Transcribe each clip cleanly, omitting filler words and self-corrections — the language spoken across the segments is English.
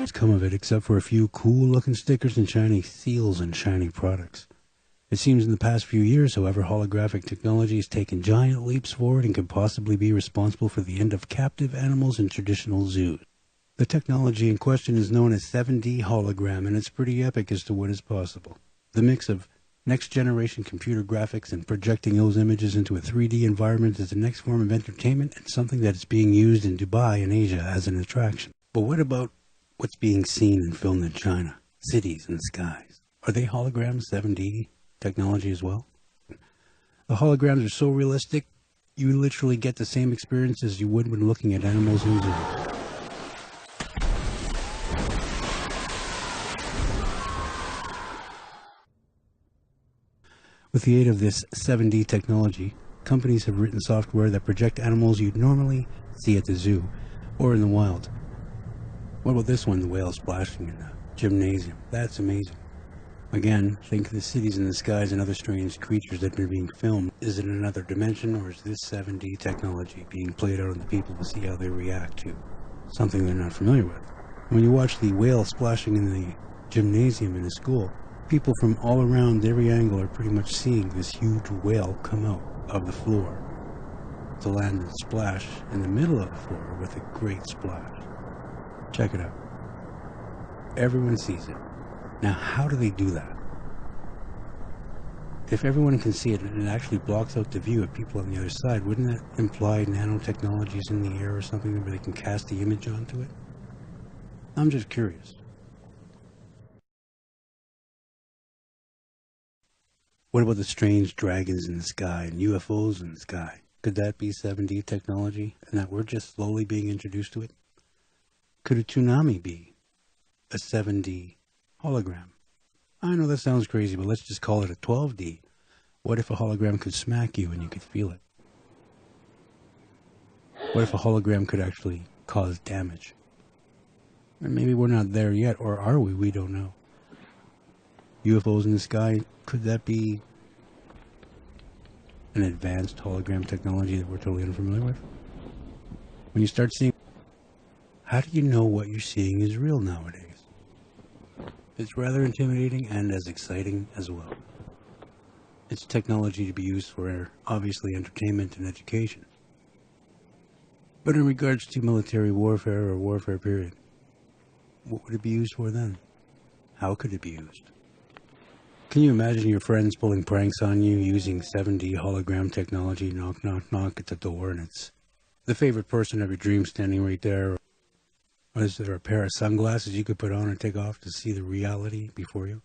has come of it except for a few cool-looking stickers and shiny seals and shiny products. It seems in the past few years, however, holographic technology has taken giant leaps forward and could possibly be responsible for the end of captive animals in traditional zoos. The technology in question is known as 7D hologram, and it's pretty epic as to what is possible. The mix of next-generation computer graphics and projecting those images into a 3D environment is the next form of entertainment and something that is being used in Dubai and Asia as an attraction. But what about what's being seen and filmed in China? Cities and skies. Are they holograms, 7D technology as well? The holograms are so realistic, you literally get the same experience as you would when looking at animals in zoos. With the aid of this 7D technology, companies have written software that project animals you'd normally see at the zoo or in the wild. What about this one, the whale splashing in the gymnasium? That's amazing. Again, think of the cities in the skies and other strange creatures that are being filmed. Is it another dimension, or is this 7D technology being played out on the people to see how they react to something they're not familiar with? When you watch the whale splashing in the gymnasium in a school, people from all around every angle are pretty much seeing this huge whale come out of the floor to land and splash in the middle of the floor with a great splash. Check it out. Everyone sees it. Now, how do they do that? If everyone can see it and it actually blocks out the view of people on the other side, wouldn't that imply nanotechnology is in the air or something where they can cast the image onto it? I'm just curious. What about the strange dragons in the sky and UFOs in the sky? Could that be 7D technology and that we're just slowly being introduced to it? Could a tsunami be a 7D hologram? I know that sounds crazy, but let's just call it a 12D. What if a hologram could smack you and you could feel it? What if a hologram could actually cause damage? And maybe we're not there yet, or are we? We don't know. UFOs in the sky, could that be an advanced hologram technology that we're totally unfamiliar with? When you start seeing, how do you know what you're seeing is real nowadays? It's rather intimidating and as exciting as well. It's technology to be used for, obviously, entertainment and education. But in regards to military warfare or warfare period, what would it be used for then? How could it be used? Can you imagine your friends pulling pranks on you using 7D hologram technology? Knock, knock, knock at the door, and it's the favorite person of your dreams standing right there. Or is there a pair of sunglasses you could put on and take off to see the reality before you?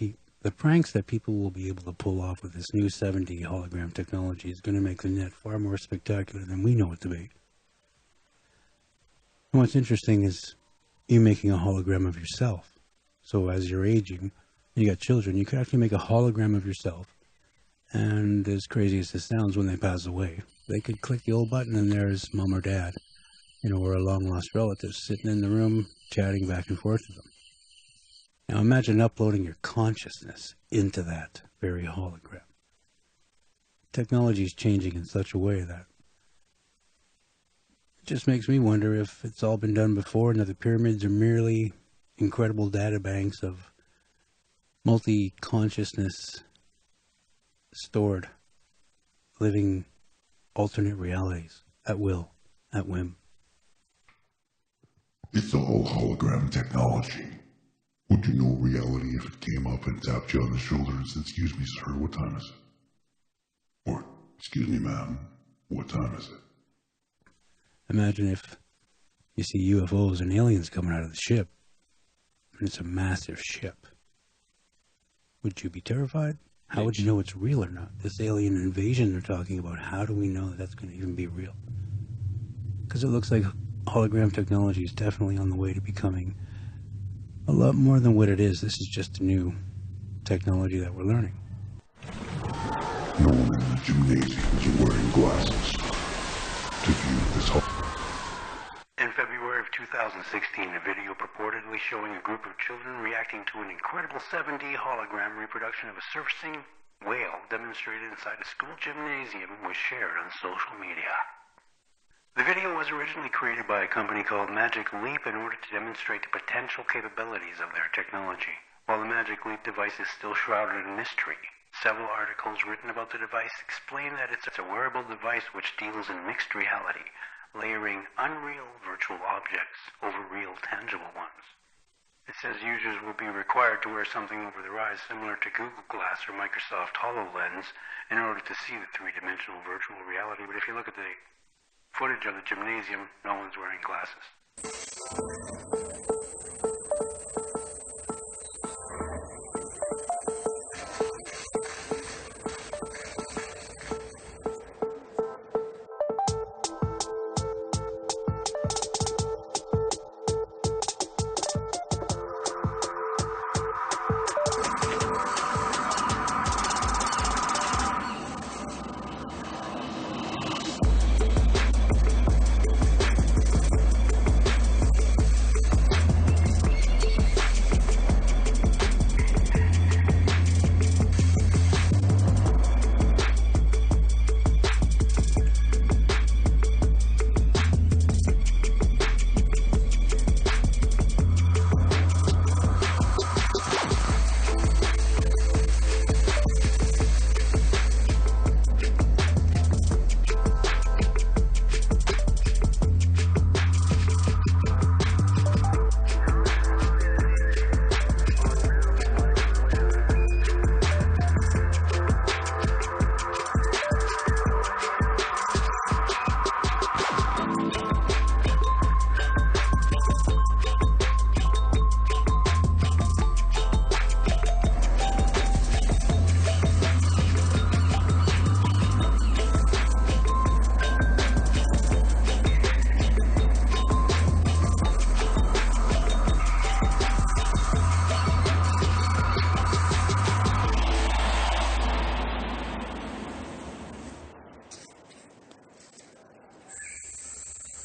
The pranks that people will be able to pull off with this new 7D hologram technology is going to make the net far more spectacular than we know it to be. And what's interesting is you making a hologram of yourself. So as you're aging, you got children, you could actually make a hologram of yourself. And as crazy as this sounds, when they pass away, they could click the old button and there's mom or dad, or a long-lost relative sitting in the room chatting back and forth to them. Now imagine uploading your consciousness into that very hologram. Technology is changing in such a way that it just makes me wonder if it's all been done before and that the pyramids are merely incredible data banks of multi-consciousness stored, living alternate realities at will, at whim. It's all hologram technology. Would you know reality if it came up and tapped you on the shoulder and said, "Excuse me, sir, what time is it?" Or, "Excuse me, ma'am, what time is it?" Imagine if you see UFOs and aliens coming out of the ship, and it's a massive ship. Would you be terrified? How would you know it's real or not? This alien invasion they're talking about, how do we know that that's going to even be real? Because it looks like hologram technology is definitely on the way to becoming a lot more than what it is. This is just a new technology that we're learning. No one in the gymnasiums are wearing glasses to view this In February of 2016, a video purportedly showing a group of children reacting to an incredible 7D hologram reproduction of a surfacing whale demonstrated inside a school gymnasium was shared on social media. The video was originally created by a company called Magic Leap in order to demonstrate the potential capabilities of their technology. While the Magic Leap device is still shrouded in mystery, several articles written about the device explain that it's a wearable device which deals in mixed reality, layering unreal virtual objects over real tangible ones. It says users will be required to wear something over their eyes similar to Google Glass or Microsoft HoloLens in order to see the three-dimensional virtual reality. But if you look at the footage of the gymnasium, no one's wearing glasses.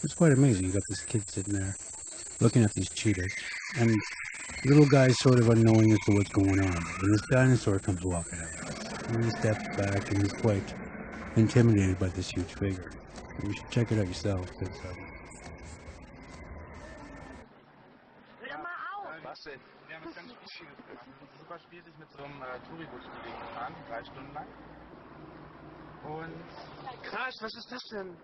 It's quite amazing. You got this kid sitting there looking at these cheetahs, and the little guy's sort of unknowing as to what's going on. And this dinosaur comes walking out, and he steps back, and he's quite intimidated by this huge figure. And you should check it out yourself. Because, Was denn? Wir haben es ganz viel gemacht. Es ist super schwierig mit so einem Touribus zu fahren, 3 Stunden lang. Und krass, was ist das denn?